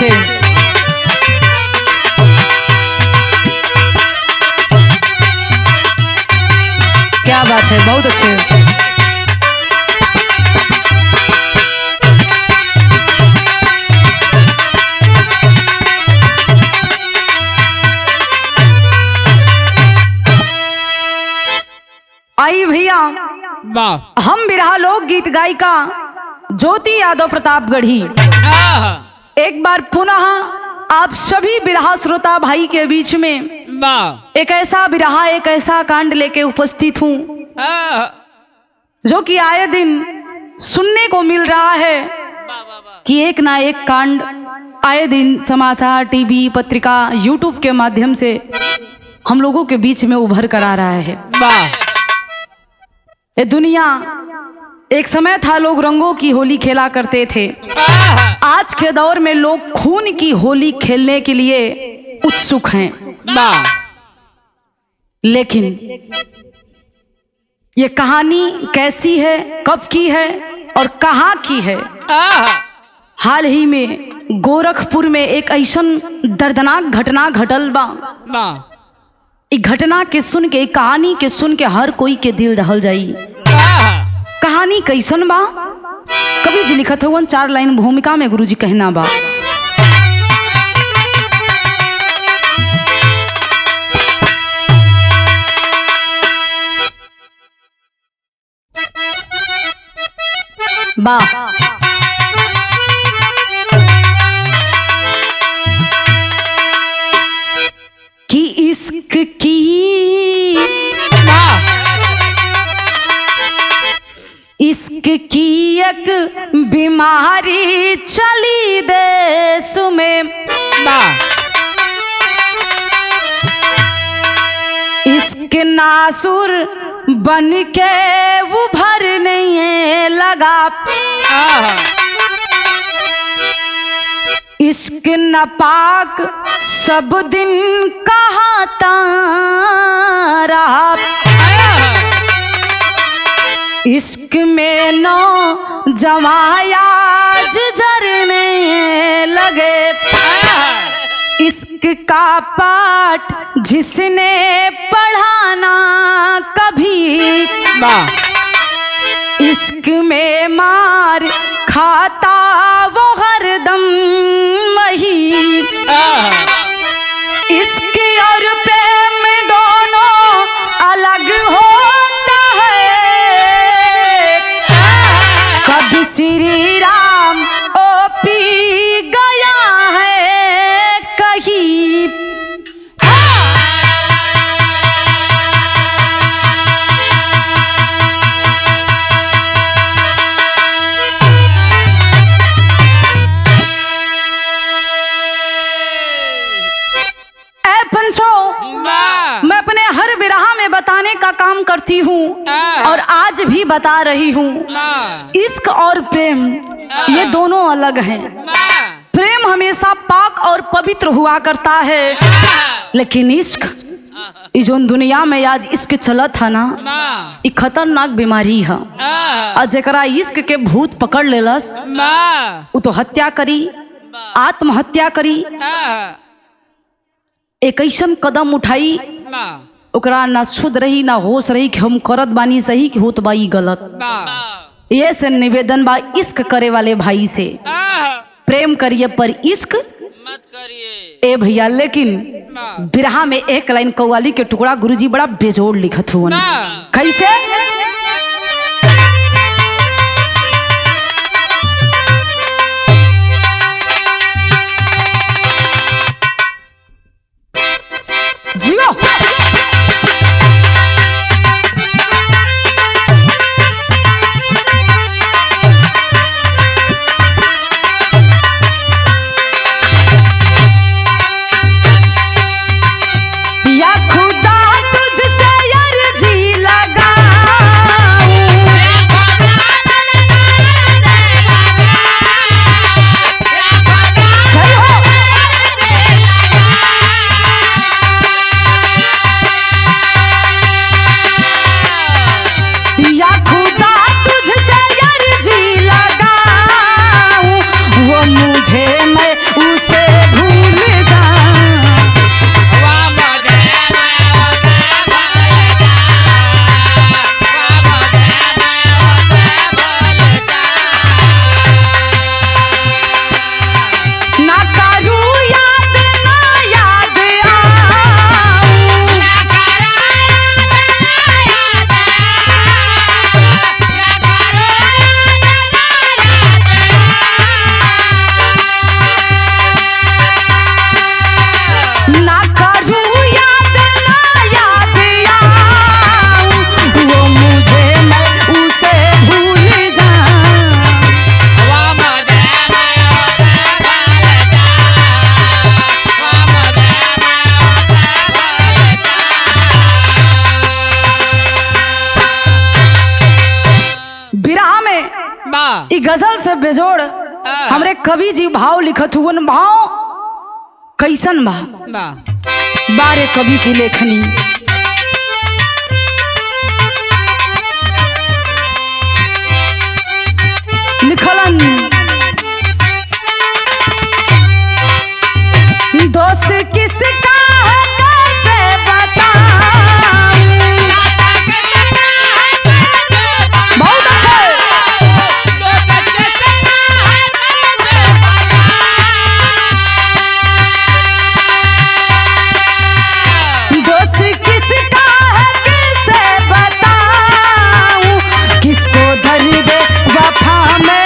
अच्छे। क्या बात है, बहुत अच्छे। आई भैया, हम बिरहा लोक गीत गायिका ज्योति यादव प्रतापगढ़ी एक बार पुनः आप सभी बिरहा श्रोता भाई के बीच में एक ऐसा बिरहा, एक ऐसा कांड लेके उपस्थित हूँ जो कि आए दिन सुनने को मिल रहा है कि एक ना एक कांड आए दिन समाचार, टीवी, पत्रिका, यूट्यूब के माध्यम से हम लोगों के बीच में उभर कर आ रहा है। ये दुनिया, एक समय था लोग रंगों की होली खेला करते थे। आज के दौर में लोग खून की होली खेलने के लिए उत्सुक हैं। लेकिन ये कहानी कैसी है, कब की है और कहाँ की है? हाल ही में गोरखपुर में एक ऐसन दर्दनाक घटना घटल बा। घटना के सुन के, कहानी के सुन के हर कोई के दिल रहल जाई। कहानी कैसन बा? कवि जी लिखत हुआ 4 लाइन भूमिका में गुरुजी कहना बा। कि इश्क की इश्क की एक बीमारी चली देश में, इश्क नासुर बन के उभरने लगा। इश्क नापाक सब दिन कहता रहा। इश्क में नौजवान झरने लगे। इश्क का पाठ जिसने पढ़ाना कभी, इश्क में मार खाता वो हरदम वही। इश्क और प्रेम दोनों अलग होता है। कभी श्री राम ओ पी गया है कहीं। मैं अपने हर बिरहा में बताने का काम करती हूँ और आज भी बता रही हूँ। इश्क और प्रेम ये दोनों अलग हैं। प्रेम हमेशा पाक और पवित्र हुआ करता है, लेकिन इश्क, ये जो दुनिया में आज इश्क चलत है ना, ये खतरनाक बीमारी है। और जेकरा इश्क के भूत पकड़ लेलस वो तो हत्या करी, आत्महत्या करी, एक ऐसन कदम उठाई ओकरा ना शुद्ध रही ना होश रही कि हम करत बानी सही कि होत बाई गलत। ये से निवेदन बा इश्क करे वाले भाई से, प्रेम करिए पर इश्क मत करिए ए भैया। लेकिन बिरहा में एक लाइन कव्वाली के टुकड़ा गुरुजी बड़ा बेजोड़ लिखत हुआ। कैसे? जियो या खुदा तुझसे अर्जी लगा। विरह में ई गजल से बेजोड़ हमरे कवि जी भाव लिखत हुवन। भाव कैसन बा बारे कवि की लेखनी। लिखलन दोस्त किसका है कैसे बताऊं। बहुत अच्छा दोस्त किसका है कैसे बताऊं। किसको धर दे वफा में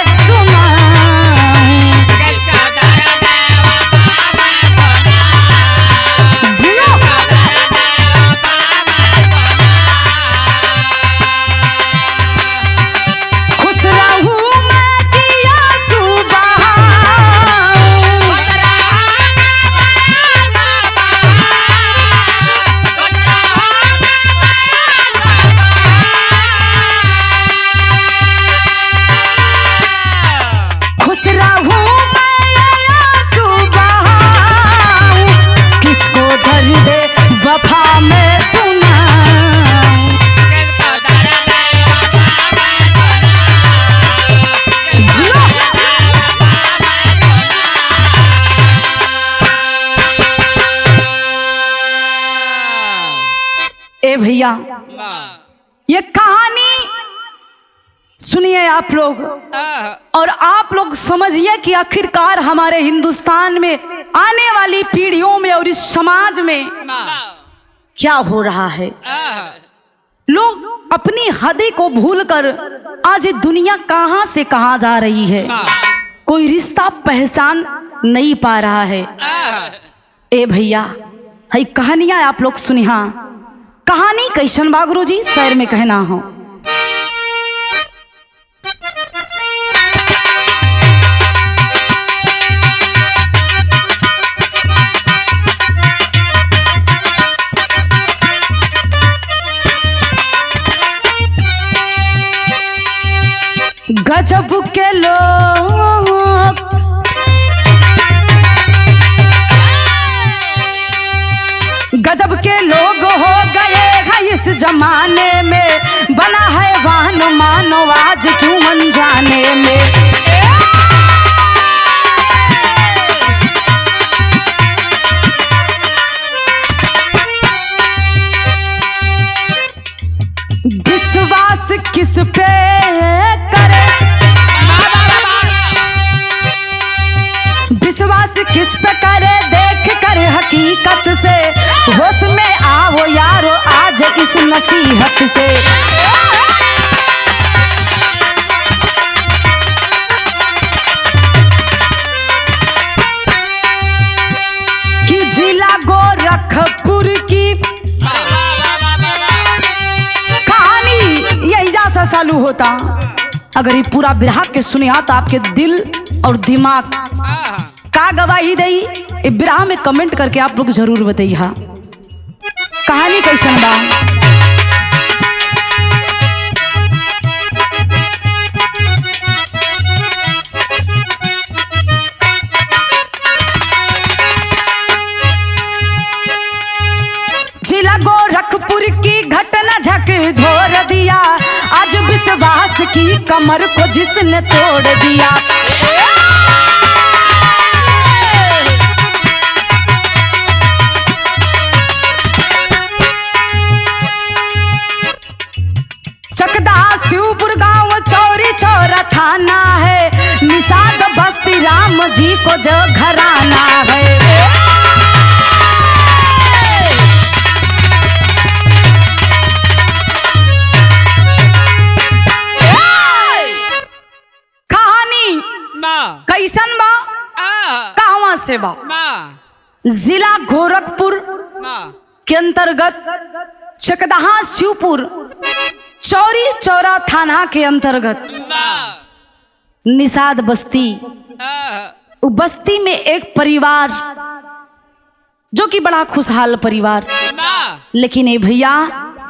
भैया ये कहानी सुनिए आप लोग और आप लोग समझिए कि आखिरकार हमारे हिंदुस्तान में आने वाली पीढ़ियों में और इस समाज में क्या हो रहा है। लोग अपनी हदें को भूलकर आज ये दुनिया कहां से कहां जा रही है। कोई रिश्ता पहचान नहीं पा रहा है। ए भैया हई कहानियां आप लोग सुनिहा। कहानी कैसन बा गुरुजी शहर में कहना हो। गजब के लोग गजब के लोग हो गए हैं इस जमाने में। बना है वाहन मानो आज क्यों अनजाने में। विश्वास किस पे करे विश्वास किस पे करे देख कर हकीकत से। होश में आओ यारो आज इस नसीहत से। कि जिला गोरखपुर की कहानी यही जैसा चालू होता। अगर ये पूरा बिरहा के सुने तो आपके दिल और दिमाग का गवाही दई। बिरहा में कमेंट करके आप लोग जरूर बताइए कहानी कैसन बा। जिला गोरखपुर की घटना झकझोर दिया। आज विश्वास की कमर को जिसने तोड़ दिया। शिवपुर गांव चौरी चौरा थाना है। निषाद बस्ती राम जी को जो घराना है। कहानी कैसन बा कहवा से बा। जिला गोरखपुर के अंतर्गत चकदहा शिवपुर चौरी चौरा थाना के अंतर्गत निषाद बस्ती। बस्ती में एक परिवार जो कि बड़ा खुशहाल परिवार, लेकिन ये भैया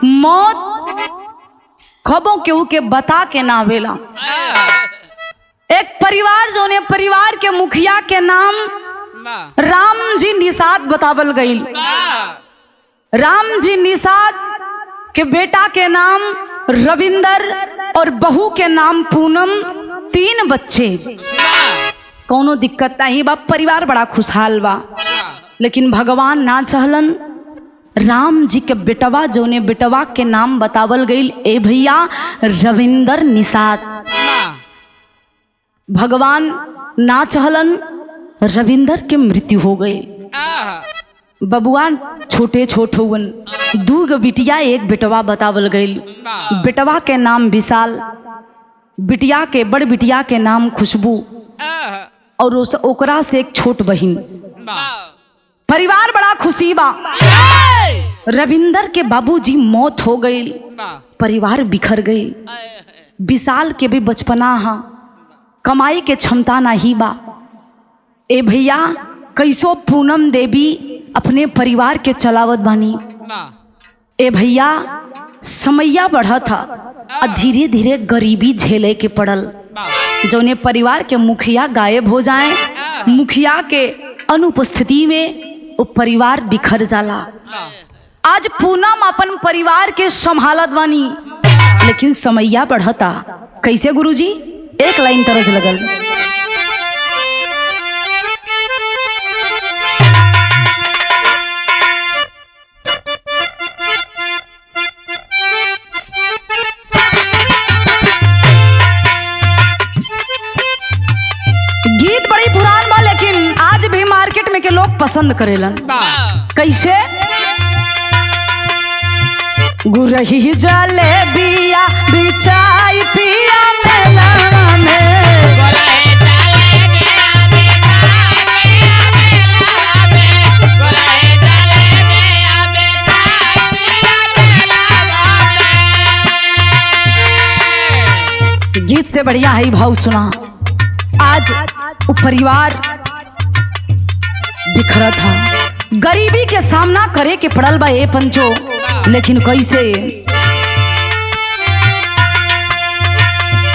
मौत खबों केहू के बता के ना आवेला। एक परिवार जो ने परिवार के मुखिया के नाम राम जी निषाद बतावल गई। राम जी निषाद के बेटा के नाम रविंदर और बहू के नाम पूनम, 3 बच्चे। कोनो दिक्कत नहीं बा, परिवार बड़ा खुशहाल बा। लेकिन भगवान ना चाहलन, राम जी के बेटवा जो ने बेटवा के नाम बतावल गई ए भैया रविंदर निषाद। भगवान ना चाहलन, रविंदर के मृत्यु हो गई। बबुआ छोटे छोट हुवन, 2 बिटिया 1 बेटवा बतावल गई। बेटवा के नाम विशाल, बिटिया के बड़ बिटिया के नाम खुशबू और ओकरा से एक छोट बहिन। परिवार बड़ा खुशी बा। रविंदर के बाबूजी मौत हो गई, परिवार बिखर गई। विशाल के भी बचपना हा, कमाई के क्षमता नहीं बा। ए भैया कैसो पूनम देवी अपने परिवार के चलावत बानी। ए भैया समैया बढ़ा था और धीरे धीरे गरीबी झेले के पड़ल। जौने परिवार के मुखिया गायब हो जाए, मुखिया के अनुपस्थिति में वो परिवार बिखर जाला। आज पूनम अपन परिवार के संभालत बानी, लेकिन समैया बढ़ता। कैसे गुरुजी? एक लाइन तरस लगल। गीत बड़ी पुरान बा, लेकिन आज भी मार्केट में के लोग पसंद करेलन। कैसे? गुरही जलेबिया बिचाई पिया मेला में, गीत से बढ़िया है भाव सुना। आज वो परिवार बिखरा था, गरीबी के सामना करे के पड़ल बा ए पंचो। लेकिन कैसे?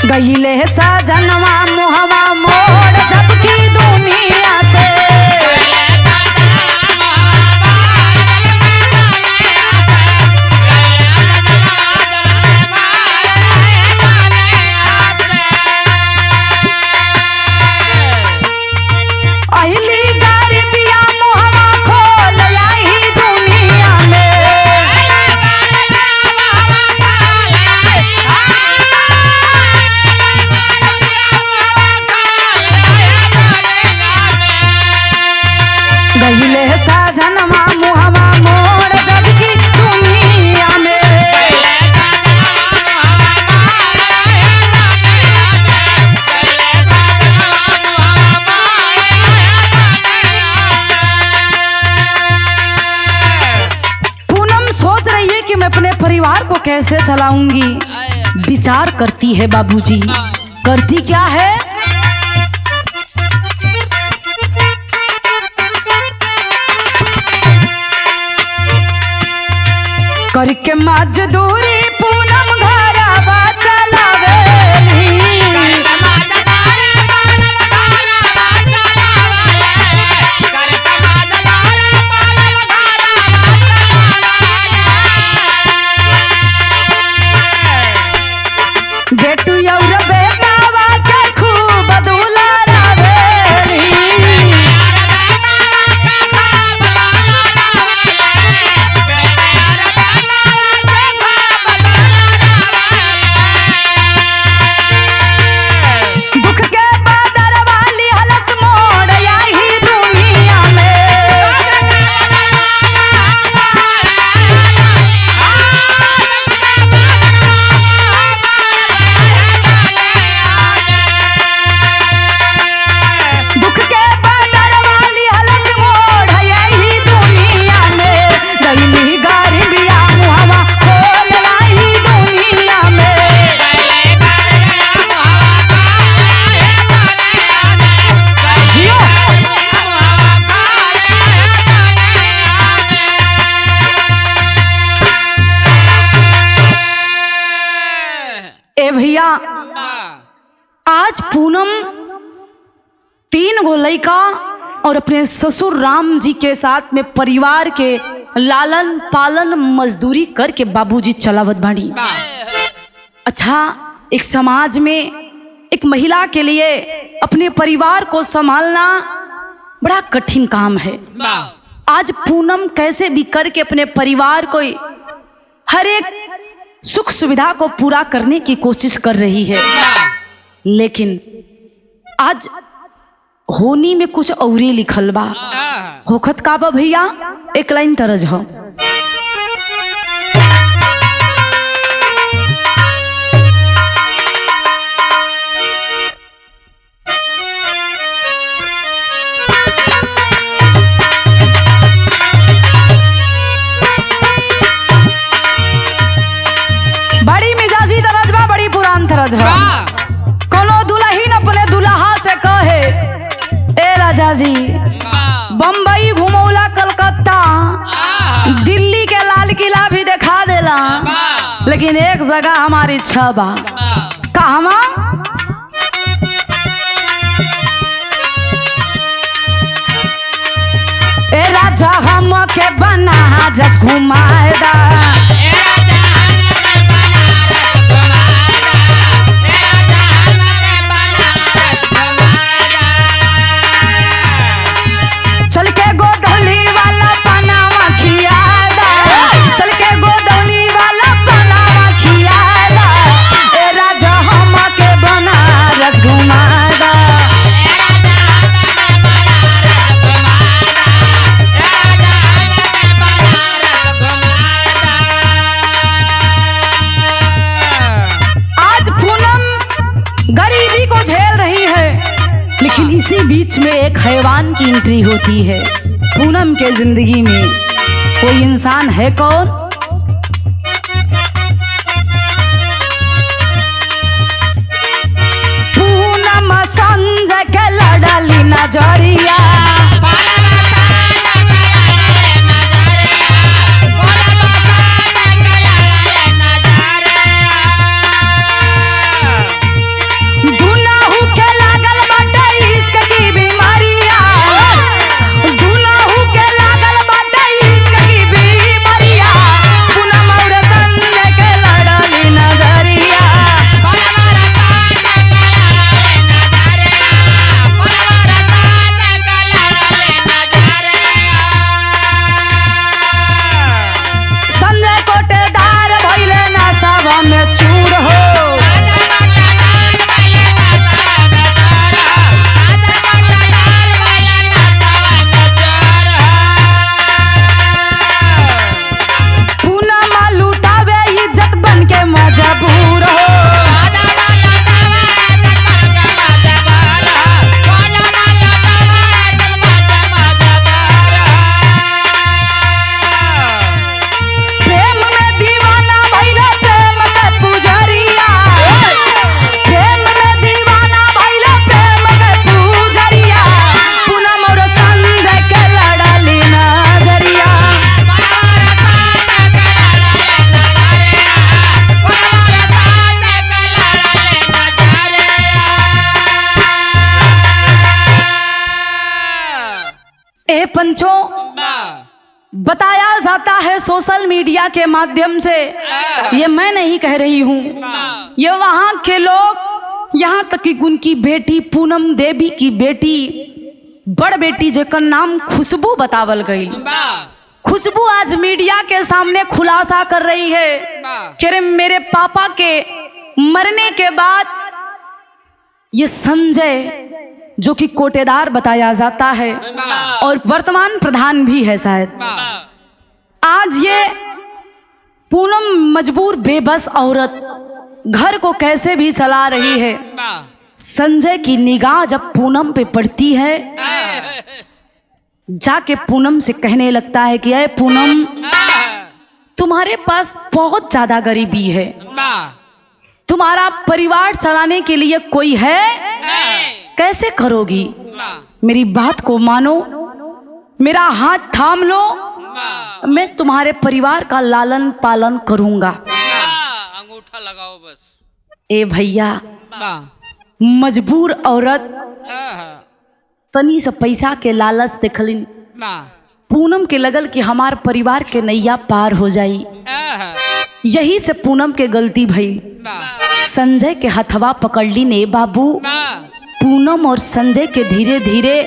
गहिले सजनवा मुहवा मोड़ जबकि दुनिया से, गहिले साजनवा मुहवा मोड़ जबकि दुनिया में। पूनम सोच रही है कि मैं अपने परिवार को कैसे चलाऊंगी। विचार करती है बाबूजी। करती क्या है? करके मजदूरी पूनम घरवा चलावेली। बेटू और बेटावा के खूब दुलारावेली। आज पूनम 3 गो लड़का और अपने ससुर राम जी के साथ में परिवार के लालन पालन मजदूरी करके बाबूजी चलावत बाड़ी। अच्छा, एक समाज में एक महिला के लिए अपने परिवार को संभालना बड़ा कठिन काम है। आज पूनम कैसे भी करके अपने परिवार को हर एक सुख सुविधा को पूरा करने की कोशिश कर रही है, लेकिन आज होनी में कुछ औरी लिखल बा। होखत का बा भैया, एक लाइन तरज हो। बड़ी मिजाजी तरज बा, बड़ी पुरान तरज हो। कोनो दुल्हन अपने दुल्हा से कहे, ए राजा जी बम्बई घुमौला, कलकत्ता, दिल्ली के लाल किला भी दिखा देला, लेकिन एक जगह हमारी इच्छा बा। कहवा? ए राजा हम के बनारस घुमाएदा, चल के गोदौली वाला पनामा खियादा, चल के गोदौली वाला पनामा खियादा, ए राजा हम के बनारस घुमादा। आज पूनम गरीबी को झेल रही है, लेकिन इसी बीच में एक हैवान की एंट्री होती है पूनम के जिंदगी में। कोई इंसान है कौन? पूनम संजय के लड़ली नजरिया, चूर हो। पूनम लुटावे इज्जत बन के मजबूर हो। पंचों, बताया जाता है सोशल मीडिया के माध्यम से, ये मैं नहीं कह रही हूँ, ये वहां के लोग, यहाँ तक कि उनकी बेटी पूनम देवी की बेटी, बड़ बेटी जेकर नाम खुशबू बतावल गई। खुशबू आज मीडिया के सामने खुलासा कर रही है कि मेरे पापा के मरने के बाद ये संजय, जो कि कोटेदार बताया जाता है और वर्तमान प्रधान भी है शायद, आज ये पूनम मजबूर बेबस औरत घर को कैसे भी चला रही है। संजय की निगाह जब पूनम पे पड़ती है, जाके पूनम से कहने लगता है कि अरे पूनम, तुम्हारे पास बहुत ज्यादा गरीबी है, तुम्हारा परिवार चलाने के लिए कोई है, कैसे करोगी? मेरी बात को मानो, मेरा हाथ थाम लो, मैं तुम्हारे परिवार का लालन पालन करूंगा। अंगूठा लगाओ बस। ए भैया मजबूर औरत तनी से पैसा के लालच देखलिन, पूनम के लगल कि हमार परिवार के नैया पार हो जाई। यही से पूनम के गलती भई। संजय के हथवा पकड़ली ने बाबू। पूनम और संजय के धीरे धीरे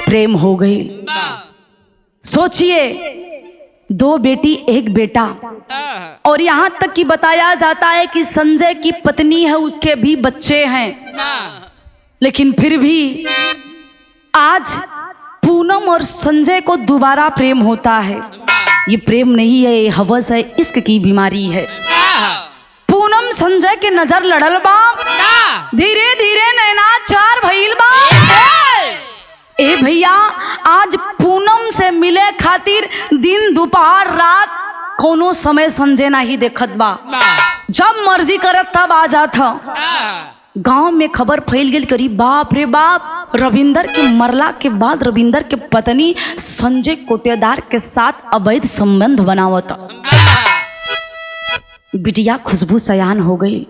प्रेम हो गई। सोचिए, 2 बेटी 1 बेटा, और यहाँ तक कि बताया जाता है कि संजय की पत्नी है, उसके भी बच्चे हैं। लेकिन फिर भी आज पूनम और संजय को दोबारा प्रेम होता है। ये प्रेम नहीं है, ये हवस है, इश्क की बीमारी है। पूनम संजय के नजर लड़ल बा, धीरे धीरे नैना चार भइल बा। ए भैया, आज पूनम से मिले खातिर दिन दोपहर रात कोनो समय संजय नहीं देखत बा। जब मर्जी करत तब आ जात। गांव में खबर फैल गई, करी बाप रे बाप, रविंदर के मरला के बाद रविंदर के पत्नी संजय कोटेदार के साथ अवैध संबंध बनावत। बिटिया खुशबू सयान हो गई।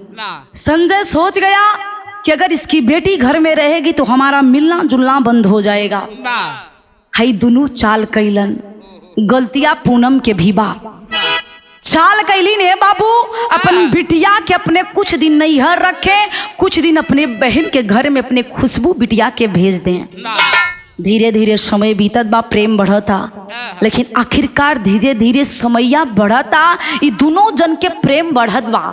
संजय सोच गया कि अगर इसकी बेटी घर में रहेगी तो हमारा मिलना जुलना बंद हो जाएगा। हई दोनों चाल कैलन, गलतियां पूनम के भी बा। चाल कैली ने बाबू, अपन बिटिया के अपने कुछ दिन नैहर रखे, कुछ दिन अपने बहन के घर में अपने खुशबू बिटिया के भेज दें। धीरे धीरे समय बीतत बा, प्रेम बढ़ता, लेकिन आखिरकार धीरे धीरे समैया बढ़ता, ये दोनों जन के प्रेम बढ़त बा।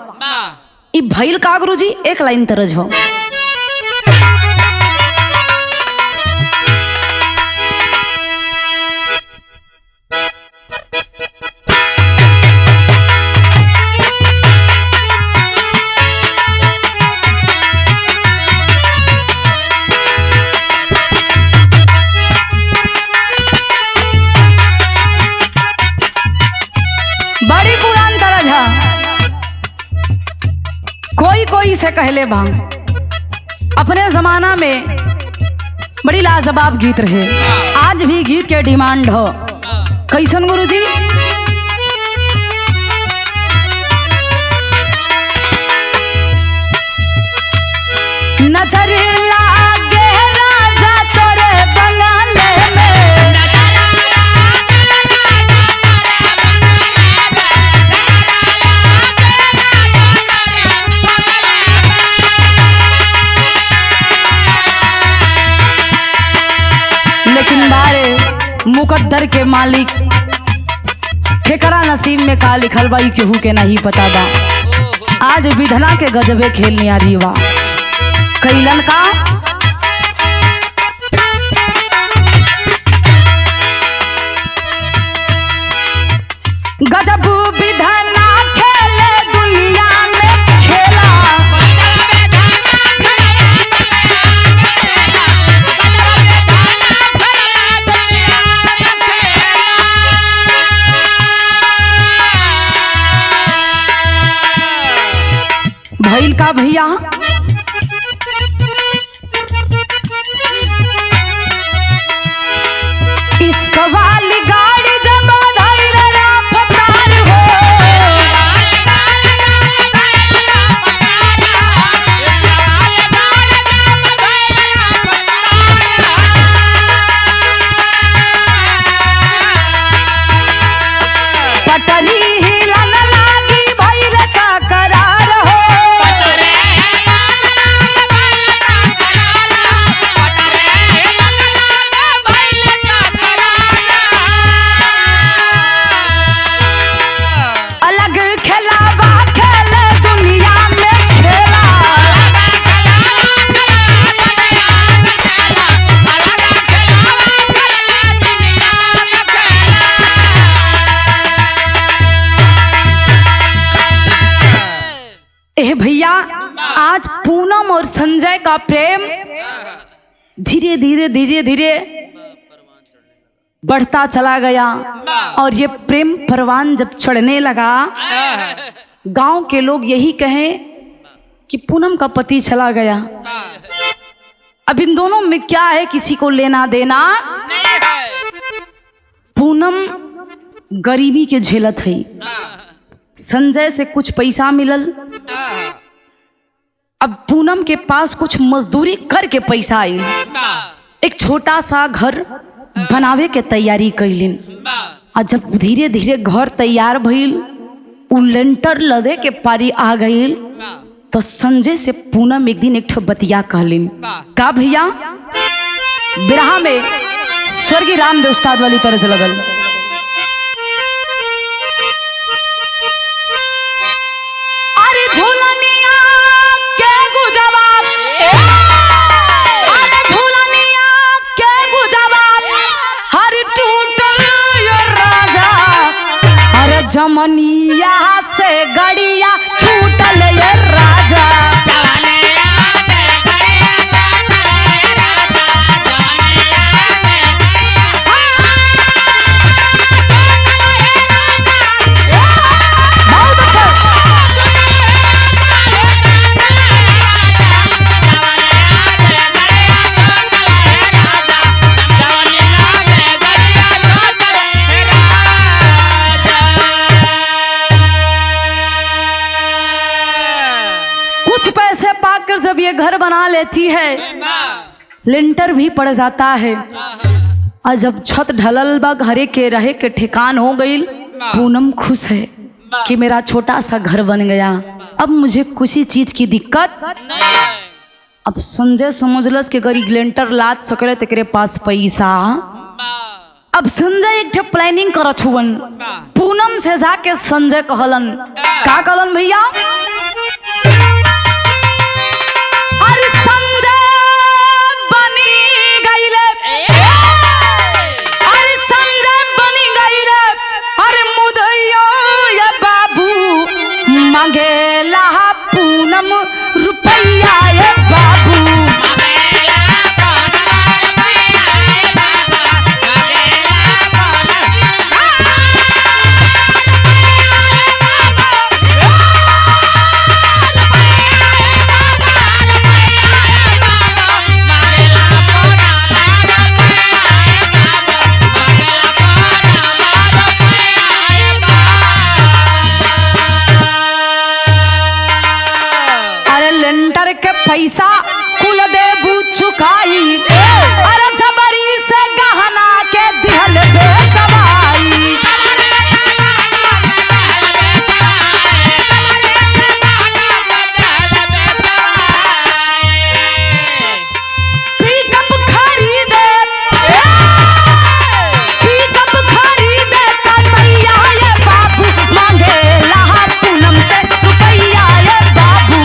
ये भइल का गुरुजी, एक लाइन तरज हो। कोई से कहले बा, अपने जमाना में बड़ी लाजवाब गीत रहे, आज भी गीत के डिमांड हो। कैसन गुरुजी? नजर लागे राजा तोरे बंगाले में, लेकिन बारे मुकद्दर के मालिक केकरा नसीब में का लिखल बा केहू के नहीं पता बा। आज विधना के गजबे खेलने आ रही बा। कैलन का गजब विधना खेले दुनिया में खेला, भइल का भैया? इश्क वाली गाड़ी जब धइल रफ्तार हो, पटरी हिलन लागी भइल का करार हो। अलग खेलावा खेले दुनिया में खेला, ए भैया, आज पूनम और संजय का प्रेम धीरे धीरे धीरे धीरे बढ़ता चला गया। और ये प्रेम परवान जब चढ़ने लगा, गांव के लोग यही कहें कि पूनम का पति चला गया। अब इन दोनों में क्या है, किसी को लेना देना। पूनम गरीबी के झेलत है, संजय से कुछ पैसा मिलल, अब पूनम के पास कुछ मजदूरी करके पैसा आई, एक छोटा सा घर बनावे के तैयारी कैलिन। और जब धीरे धीरे घर तैयार भइल, उ लेंटर लदे के पारी आ गई, तो संजय से पूनम एक दिन एक ठो बतिया कहलिन। का भैया, बिरहा में स्वर्गीय रामदेव उस्ताद वाली तरह से लगल। अरे झूलनिया के गुजवाब, अरे झूलनिया के गुजवाब, हर टूटल ये राजा, अरे जमनिया से गड़िया छूटल ये राजा। जब ये घर बना लेती है, लिंटर भी पड़ जाता है, और जब छत ढलल बा, घरे के रहे के ठिकान हो गई, पूनम खुश है कि मेरा छोटा सा घर बन गया, अब मुझे किसी चीज की दिक्कत। अब संजय समझलस कि अगर लिंटर लाद सकले तेरे पास पैसा। अब संजय एक प्लानिंग करत हुवन, पूनम से जाके संजय कहलन। का कहलन भैया? अरे संजय बनी गईले, अरे संजय बनी गईले, अरे मुदैया ये बाबू मांगेला पूनम रुपया ये बाबू। पैसा कुल देबू चुकाई, अरे जबरी से गहना के दिहल बेचवाई। पिकअप खरीदे, पिकअप खरीदे कसैया ये बाबू मांगेला पूनम से रुपया ये बाबू।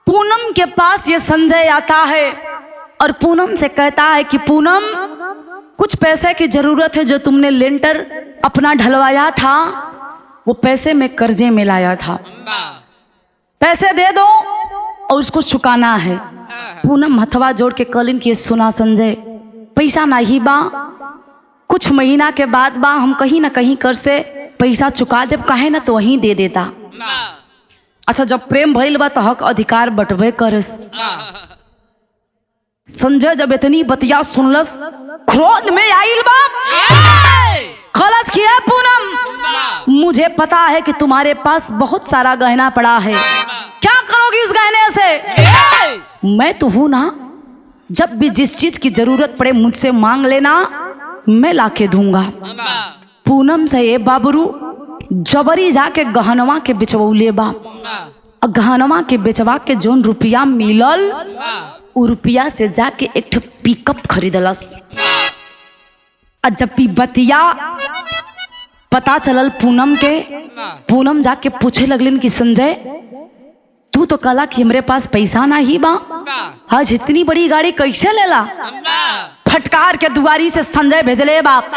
पूनम के पास ये संजय आता है और पूनम से कहता है कि पूनम, कुछ पैसे की जरूरत है, जो तुमने लेंटर अपना ढलवाया था वो पैसे में कर्जे में लाया था, पैसे दे दो और उसको चुकाना है। पूनम हथवा जोड़ के कहलिन कि सुना संजय, पैसा नहीं बा, कुछ महीना के बाद बा, हम कहीं ना कहीं कर से पैसा चुका दे, काहे ना तो वहीं दे देता। अच्छा, जब प्रेम भइल बा तो हक अधिकार बटवे करस। संजय जब इतनी बतिया सुनलस, क्रोध में आइल बा, खलस किया पूनम, मुझे पता है कि तुम्हारे पास बहुत सारा गहना पड़ा है, क्या करोगी उस गहने से? मैं तो हूं ना, जब भी जिस चीज की जरूरत पड़े मुझसे मांग लेना, मैं लाके दूंगा। पूनम से ये बाबरू जबरी जाके गहनवा के बिचवौले बा, गहनवा के बेचवा के जोन रुपया मिलल, उ रुपया से जाके एक पिकअप खरीदलस। और जब बतिया पता चलल पूनम के, पूनम जाके पूछे लगलिन कि संजय, तू तो कला कि हमरे पास पैसा ना ही बा, आज इतनी बड़ी गाड़ी कैसे लेला? फटकार के दुआरी से संजय भेजले बाप,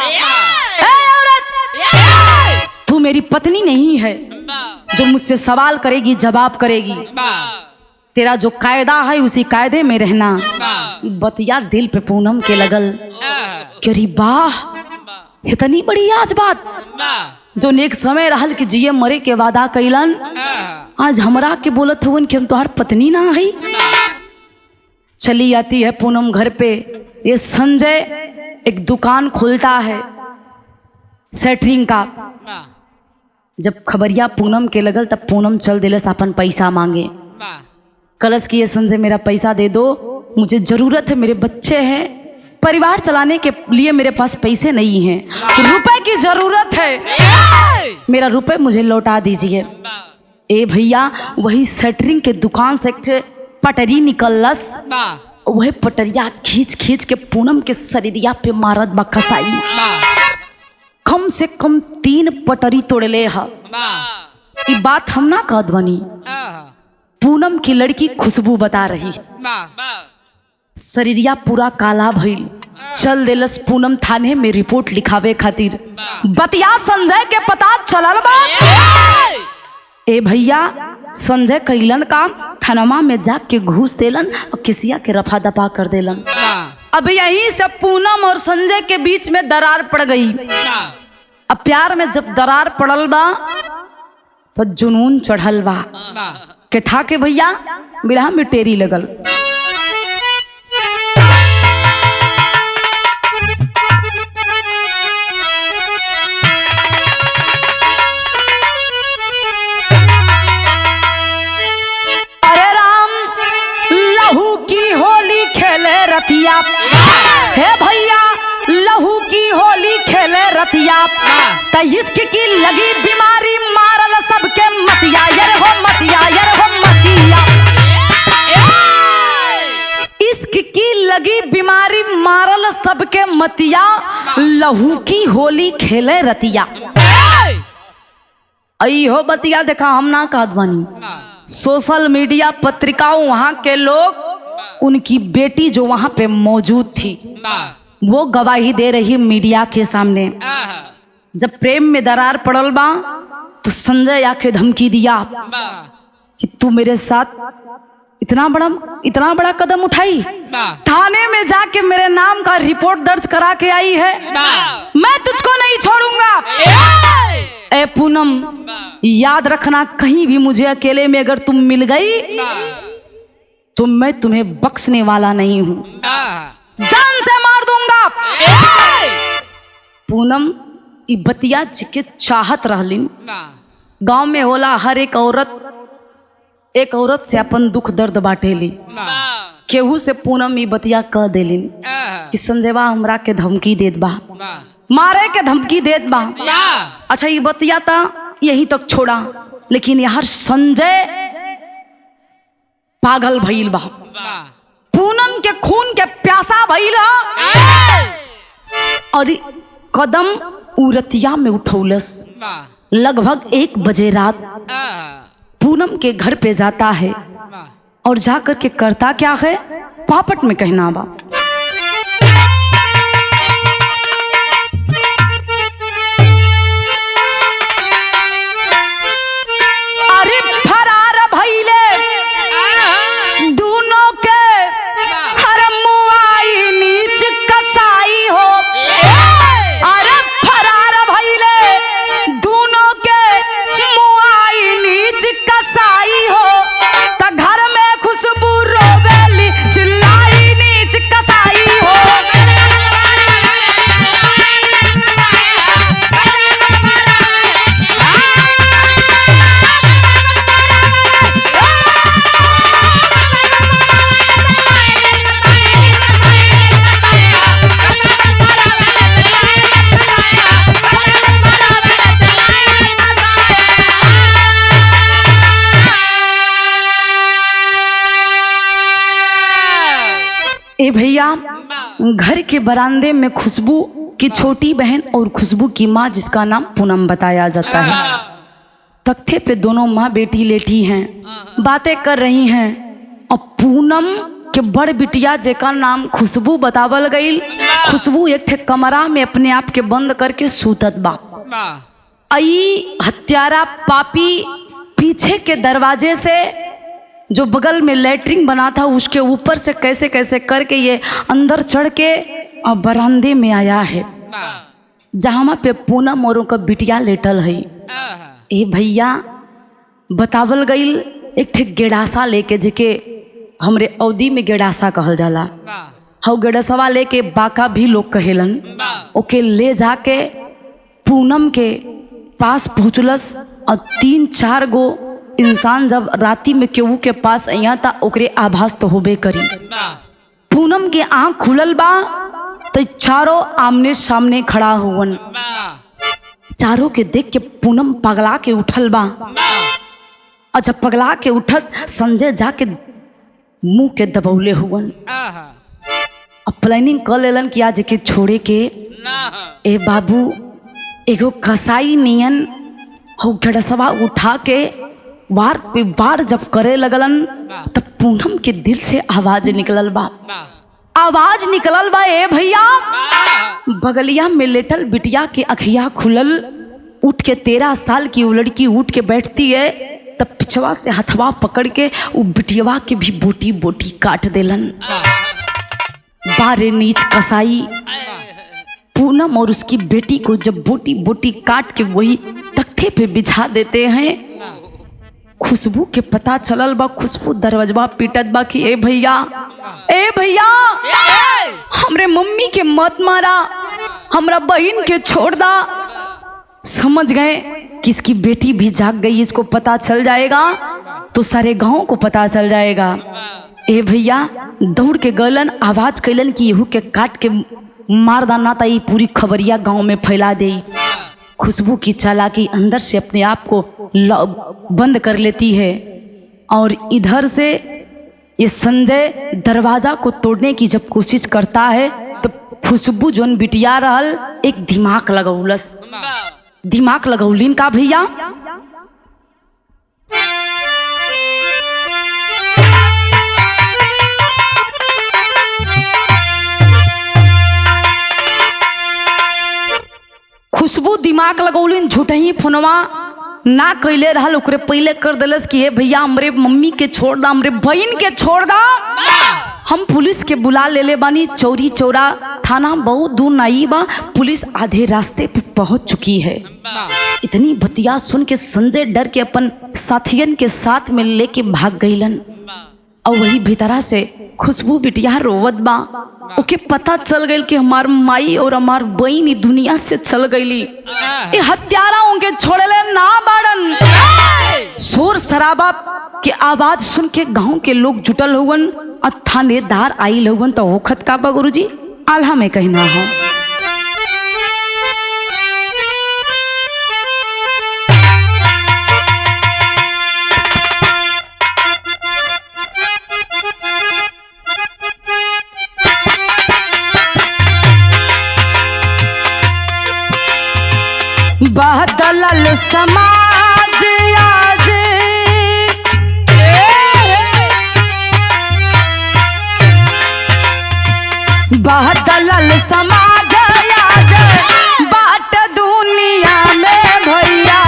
तू मेरी पत्नी नहीं है जो मुझसे सवाल करेगी जवाब करेगी, तेरा जो कायदा है उसी कायदे में रहना। बतिया दिल पे पूनम के लगल कि अरे वाह, इतनी बड़ी आज बात, जो नेक समय रहल कि जिये मरे के वादा कैलन, आज हमरा के बोलत हुवन कि हम तोहार पत्नी ना है। चली आती है पूनम घर पे। ये संजय एक दुकान खोलता है सेटरिंग का। जब खबरिया पूनम के लगल तब पूनम चल दिलस अपन पैसा मांगे। कलश की ये संजय मेरा पैसा दे दो, मुझे जरूरत है, मेरे बच्चे हैं, परिवार चलाने के लिए मेरे पास पैसे नहीं हैं, रुपए की जरूरत है, मेरा रुपए मुझे लौटा दीजिए। ए भैया वही सेटरिंग के दुकान से पटरी निकलस, वही पटरिया खींच खींच के पूनम के शरीरिया पे मारत बा कसाई। कम से कम 3 पटरी तोड़ले है। ये बात हम ना कहत बनी, पूनम की लड़की खुशबू बता रही। शरीरिया पूरा काला भइल। चल देलस पूनम थाने में रिपोर्ट लिखावे खातिर। बतिया संजय के पता चलल बा। ए भैया संजय कैलन काम, थानमा में जाके घूस देलन और किसिया के रफा दफा कर देलन। अब यहीं से पूनम और संजय के बीच में दरार पड़ गई। अब प्यार में जब दरार पड़ल बा तो जुनून चढ़ल बा के था के भैया बिरहा में टेरी लगल। अरे राम लहू की होली खेले रतिया, हे भैया लहू की होली खेले रतिया, त इश्क की लगी बीमारी मारल सबके मतिया, यार हो मतिया, यार हो मतिया। इश्क की लगी बीमारी मारल सबके मतिया, लहू की होली खेले रतिया। आई हो बतिया देखा हम ना कहत बानी। सोशल मीडिया पत्रिकाओं वहां के लोग, उनकी बेटी जो वहां पे मौजूद थी वो गवाही दे रही मीडिया के सामने। जब प्रेम में दरार पड़ल बा तो संजय आके धमकी दिया कि तू मेरे साथ इतना बड़ा कदम उठाई, थाने में जाके मेरे नाम का रिपोर्ट दर्ज करा के आई है, मैं तुझको नहीं छोड़ूंगा। ए पूनम याद रखना, कहीं भी मुझे अकेले में अगर तुम मिल गई तो मैं तुम्हें बख्शने वाला नहीं हूं, जान से मार दूंगा। पूनम ई बतिया जी के चाहत रहलिन। गांव में होला हर एक औरत से अपन दुख दर्द बांटेली। केहू से पूनम ई बतिया कह देलिन कि संजयवा हमरा के धमकी देत बा, मारे के धमकी देत बा। अच्छा ये बतिया था यही तक छोड़ा, लेकिन यार संजय पागल भइल बा, पूनम के खून के प्यासा भइल और कदम उरतिया में उठौलस। लगभग 1 बजे रात पूनम के घर पे जाता है और जाकर के करता क्या है, पापट में कहना बा। अरे फरार भइले दोनों के, हर मुआई नीच कसाई हो। अरे फरार भइले दोनों के, मुआई नीच कसाई हो, त घर में खुशबू रोवेली चिल्लाई नीच कसाई हो। ए भैया घर के बरामदे में खुशबू की छोटी बहन और खुशबू की माँ, जिसका नाम पूनम बताया जाता है, तख्ते पे दोनों माँ बेटी लेटी हैं, बातें कर रही हैं। और पूनम के बड़ बिटिया जेका नाम खुशबू बतावल गई, खुशबू एक ठे कमरा में अपने आप के बंद करके सूतत बा। आई हत्यारा पापी पीछे के दरवाजे से, जो बगल में लैट्रिन बना था उसके ऊपर से कैसे कैसे करके ये अंदर चढ़ के और बरामदे में आया है, जहाँ पे पूनम और उनका बिटिया लेटल है। ए भैया बतावल गई एक ठे गेड़ासा लेके, जेके हमरे अवधि में गेड़ासा कहल जाला। हौ गेड़सवा लेके बाका भी लोग कहेलन। ओके ले जाके पूनम के पास पहुँचलस और 3-4 गो इंसान जब राती में केहू के पास अइया था ओकरे आभास तो होबे करी। पूनम के आँख खुलल बा तो चारों आमने सामने खड़ा हुवन। चारों के देख के पूनम पगला के उठल बा। और जब पगला के उठत संजय जाके मुंह के दबौले हुवन। अब प्लानिंग कर लेलन कि आज के छोड़े के ए बाबू एगो कसाई नियन हो गड़सवा उठा के वार पे वार जब करे लगलन तब पूनम के दिल से आवाज निकलल बा। आवाज निकलल बा, ए भैया। बगलिया में लेटल बिटिया के अखिया खुलल। उठ के 13 साल की वो लड़की उठ के बैठती है तब पिछवा से हथवा पकड़ के वो बिटियावा के भी बोटी बोटी काट देलन। बारे नीच कसाई पूनम और उसकी बेटी को जब बोटी बोटी काट के वही तख्ते पे बिछा देते हैं। खुशबू के पता चलल बा। खुशबू दरवाजा पीटत बा कि ए भैया, ए भैया, हमरे मम्मी के मत मारा, हमरा बहन के छोड़ दा। समझ गए कि इसकी बेटी भी जाग गई, इसको पता चल जाएगा तो सारे गांव को पता चल जाएगा। ए भैया दौड़ के गलन, आवाज कैलन कि यहू के काट के मार दाना था, ये पूरी खबरिया गांव में फैला दे। खुशबू की चालाकी अंदर से अपने आप को बंद कर लेती है और इधर से ये संजय दरवाजा को तोड़ने की जब कोशिश करता है तो खुशबू जोन बिटिया रहल एक दिमाग लगौलस। दिमाग लगौलिन का भैया, खुशबू दिमाग लगौलिन। झूठही फोनवा ना कैले रहल ओकरे पहले कर दिलस कि ए भैया हमरे मम्मी के छोड़ दा, हमरे बहन के छोड़ दा। हम पुलिस के बुला ले बानी। चौरी चौरा थाना बहुत दूर नहीं बा, पुलिस आधे रास्ते पे पहुंच चुकी है। इतनी बतिया सुन के संजय डर के अपन साथियन के साथ में लेके भाग गईलन। और वही भीतरा से खुशबू बिटिया रोवत बा। ओके पता चल गई कि हमार माई और हमार बहन दुनिया से चल गईली। ये हत्यारा उनके छोड़ले ना बाड़न। शोर शराबा के आवाज सुन के गांव के लोग जुटल हुवन और थानेदार आइल हुवन। तो होखत का बा गुरुजी, आल्हा में कहना हो। बदलल समाज आज, बदलल समाज आज बाट दुनिया में भैया।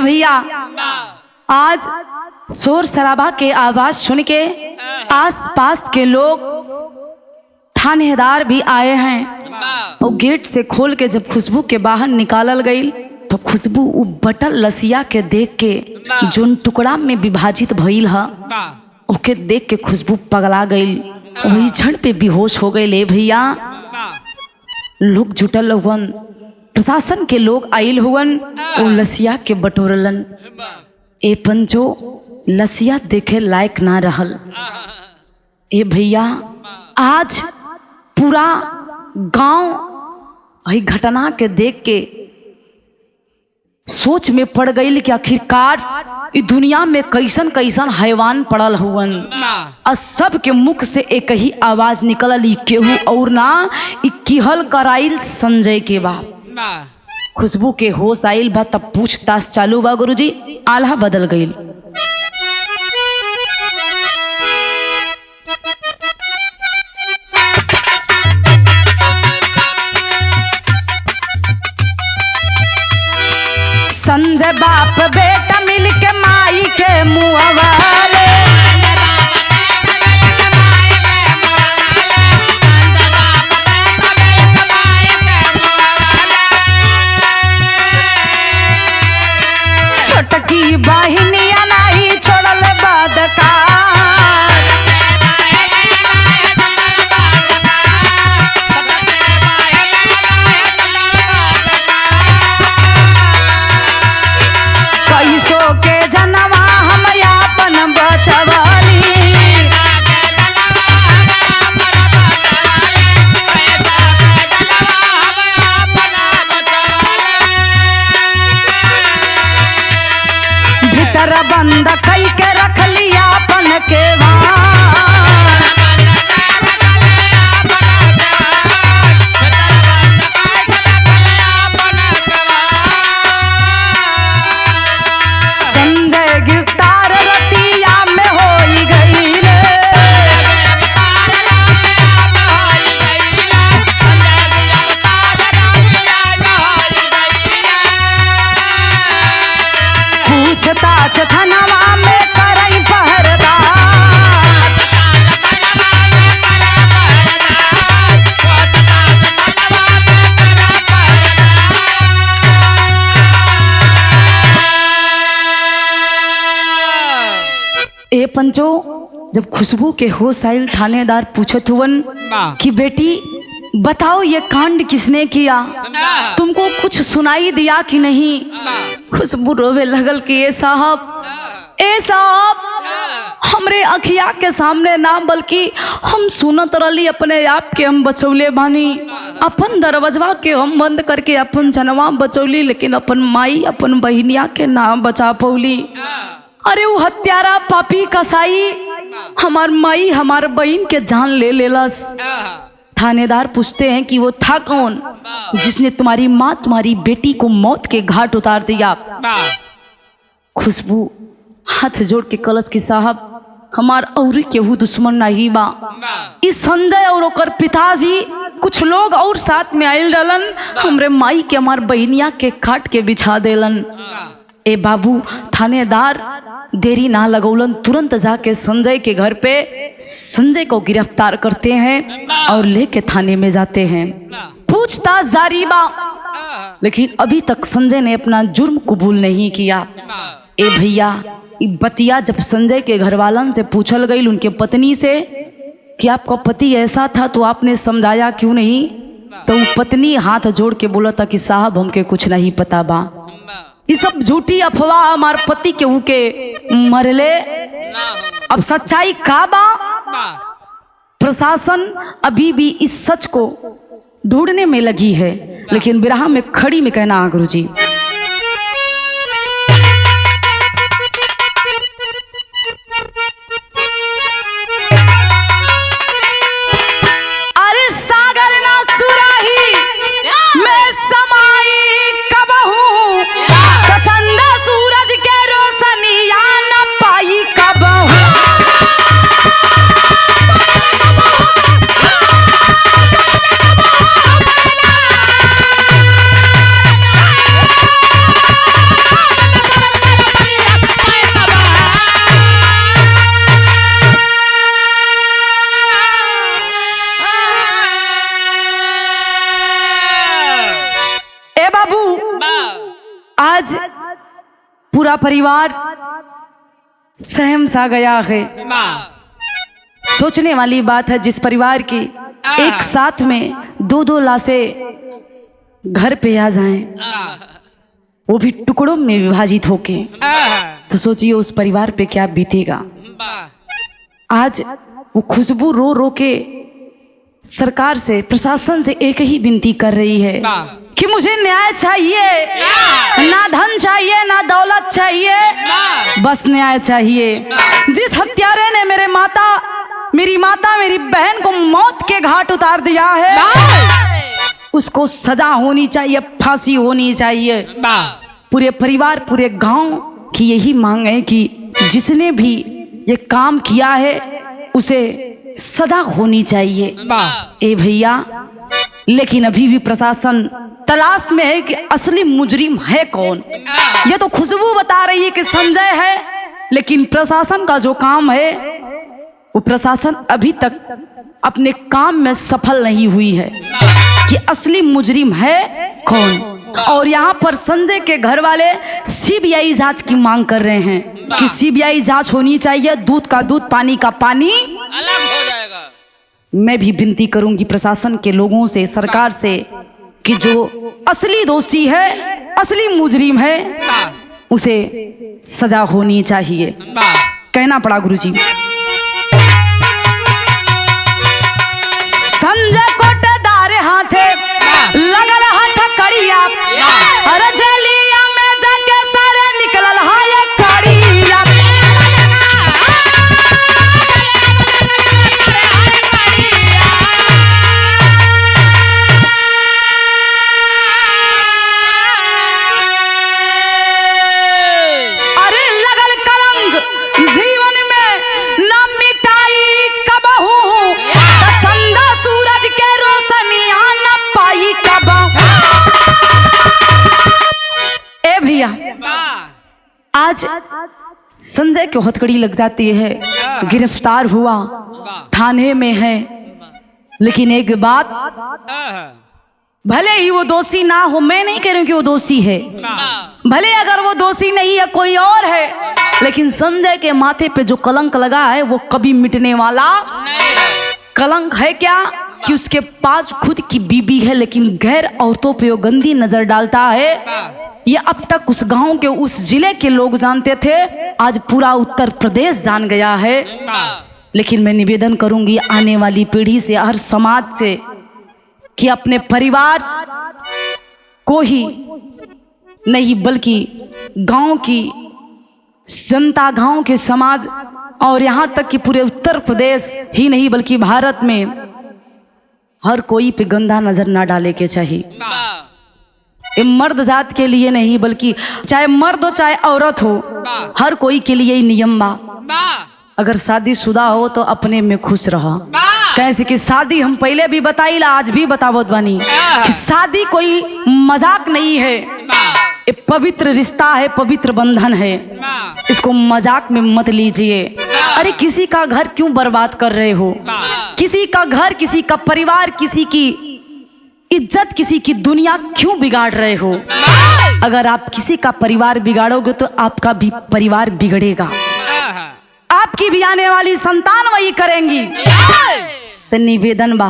भैया आज शोर शराबा के आवाज सुन के आस पास के लोग थानेदार भी आए हैं और गेट से खोल के जब खुशबू के बाहर निकालल गई तो खुशबू उ बटल लसिया के देख के जोन टुकड़ा में विभाजित भइल ह ओके देख के खुशबू पगला गई, वही क्षण पे बेहोश हो गए। ले भैया लोग जुटल हुवन, प्रशासन के लोग आइल हुवन, वो लसिया के बटोरलन। ए पंचो लसिया देखे लायक ना रहल। ए भैया आज पूरा गांव वही घटना के देख के सोच में पड़ गई कि आखिरकार इस दुनिया में कैसन कैसन हैवान पड़ल हुवन। और सब के मुख से एक ही आवाज निकलल, केहू और ना किहल कराइल संजय के बाप। खुशबू के होश आइल बा तब पूछताछ चालू बा। गुरुजी आल्हा बदल गई। संजय बाप बेटा मिलके माई के मुआवाले, छोटकी बहिनिया नहीं छोड़ल बदकार, कैसो के जनवा हम अपन बचवली, भीतर बंद कई के रख लिया अपन के संजय गिरफ्तार रतिया में होई गई रे। पूछताछ थानवा में करई पहरदार, ए पंचो जब खुशबू के होश आइल थानेदार पूछत हुवन कि बेटी बताओ ये कांड किसने किया, तुमको कुछ सुनाई दिया कि नहीं। खुशबू रोवे लगल कि ए साहब हमरे अखिया के सामने ना बल्कि हम सुनत रही अपने आप के हम बचौले बानी, अपन दरवाजा के हम बंद करके अपन जनवा बचौली, लेकिन अपन माई अपन बहिनिया के ना बचा पौली। अरे वो हत्यारा पापी कसाई हमार माई हमार बहन के जान ले लेलस। थानेदार पूछते हैं कि वो था कौन जिसने तुम्हारी माँ तुम्हारी बेटी को मौत के घाट उतार दिया। खुशबू हाथ जोड़ के कलश की साहब हमार और केहू दुश्मन नहीं बा। इस संजय और ओकर पिताजी कुछ लोग और साथ में आयल डलन, हमरे माई के हमार बहनिया के काट के बिछा देलन। ए बाबू थानेदार देरी ना लगौलन, तुरंत जाके संजय के घर पे संजय को गिरफ्तार करते हैं और लेके थाने में जाते हैं। पूछताछ जारी बा, लेकिन अभी तक संजय ने अपना जुर्म कबूल नहीं किया। ए भैया बतिया जब संजय के घर वालन से पूछल गई उनके पत्नी से कि आपका पति ऐसा था तो आपने समझाया क्यों नहीं, तो वो पत्नी हाथ जोड़ के बोला था कि साहब हमके कुछ नहीं पता बा, ये सब झूठी अफवाह हमार पति के के मरले। अब सच्चाई का बा, प्रशासन अभी भी इस सच को ढूंढने में लगी है, लेकिन बिरहा में खड़ी में कहना गुरुजी पूरा परिवार सहम सा गया है। सोचने वाली बात है, जिस परिवार की एक साथ में दो दो लाशें घर पे आ जाएं, वो भी टुकड़ों में विभाजित होके, तो सोचिए उस परिवार पे क्या बीतेगा। आज वो खुशबू रो रो के सरकार से, प्रशासन से एक ही विनती कर रही है कि मुझे न्याय चाहिए, ना धन चाहिए ना दौलत चाहिए, बस न्याय चाहिए। जिस हत्यारे ने मेरी माता मेरी बहन को मौत के घाट उतार दिया है, उसको सजा होनी चाहिए, फांसी होनी चाहिए। पूरे परिवार पूरे गांव की यही मांग है कि जिसने भी ये काम किया है उसे सजा होनी चाहिए। ए भैया, लेकिन अभी भी प्रशासन तलाश में है कि असली मुजरिम है कौन। ये तो खुशबू बता रही है कि संजय है, लेकिन प्रशासन का जो काम है वो प्रशासन अभी तक अपने काम में सफल नहीं हुई है कि असली मुजरिम है कौन। और यहाँ पर संजय के घर वाले सीबीआई जांच की मांग कर रहे हैं कि सीबीआई जांच होनी चाहिए, दूध का दूध पानी का पानी अलग हो जाएगा। मैं भी विनती करूंगी प्रशासन के लोगों से, सरकार से, कि जो असली दोषी है, असली मुजरिम है, उसे सजा होनी चाहिए। कहना पड़ा गुरुजी। संजय कोटेदार हाथे लगल हाथ कड़िया, अरे जेलिया में जाके सारे निकलल हाय कड़िया। अरे लगल कलंक जीवन में न मिटाई कबहू, चंदा सूरज के रोशनिया न पाई कबहू। ए भैया, आज संजय को हथकड़ी लग जाती है, गिरफ्तार हुआ, थाने में है, लेकिन एक बात, भले ही वो दोषी ना हो, मैं नहीं कह रही हूं कि वो दोषी है, भले अगर वो दोषी नहीं है कोई और है, लेकिन संजय के माथे पे जो कलंक लगा है वो कभी मिटने वाला कलंक है। क्या कि उसके पास खुद की बीबी है, लेकिन गैर औरतों पे वो गंदी नजर डालता है। ये अब तक उस गांव के, उस जिले के लोग जानते थे, आज पूरा उत्तर प्रदेश जान गया है। लेकिन मैं निवेदन करूंगी आने वाली पीढ़ी से, हर समाज से, कि अपने परिवार को ही नहीं बल्कि गांव की जनता, गांव के समाज, और यहाँ तक कि पूरे उत्तर प्रदेश ही नहीं बल्कि भारत में हर कोई पे गंदा नजर ना डाले के चाहिए। ये मर्द जात के लिए नहीं बल्कि चाहे मर्द हो चाहे औरत हो, हर कोई के लिए ही नियम बा। अगर शादीशुदा हो तो अपने में खुश रहो। कैसे कि शादी, हम पहले भी बताइला, आज भी बतावत बानी कि शादी कोई मजाक नहीं है, ये पवित्र रिश्ता है, पवित्र बंधन है, इसको मजाक में मत लीजिए। अरे किसी का घर क्यों बर्बाद कर रहे हो? किसी का घर, किसी का परिवार, किसी की इज्जत, किसी की दुनिया क्यों बिगाड़ रहे हो? अगर आप किसी का परिवार बिगाड़ोगे तो आपका भी परिवार बिगड़ेगा, आपकी भी आने वाली संतान वही करेंगी। तो निवेदन बा,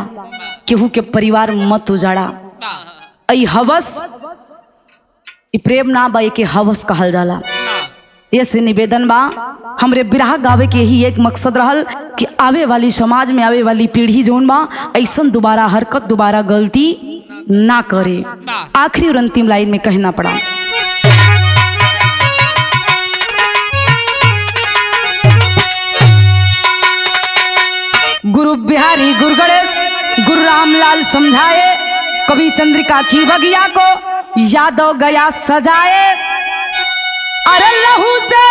केहू के परिवार मत उजाड़ा। आई हवस, प्रेम ना बा, के हवस कहल जाला। ये से निवेदन बा, हमरे बिरहा गावे के ही एक मकसद रहल कि आवे वाली समाज में, आवे वाली पीढ़ी जोन बा, ऐसन दोबारा हरकत, दोबारा गलती ना करे। आखिरी और अंतिम लाइन में कहना पड़ा, गुरु बिहारी गुरु गणेश गुरु रामलाल समझाए, कभी चंद्रिका की बगिया को यादव गया सजाए। अरे लहू से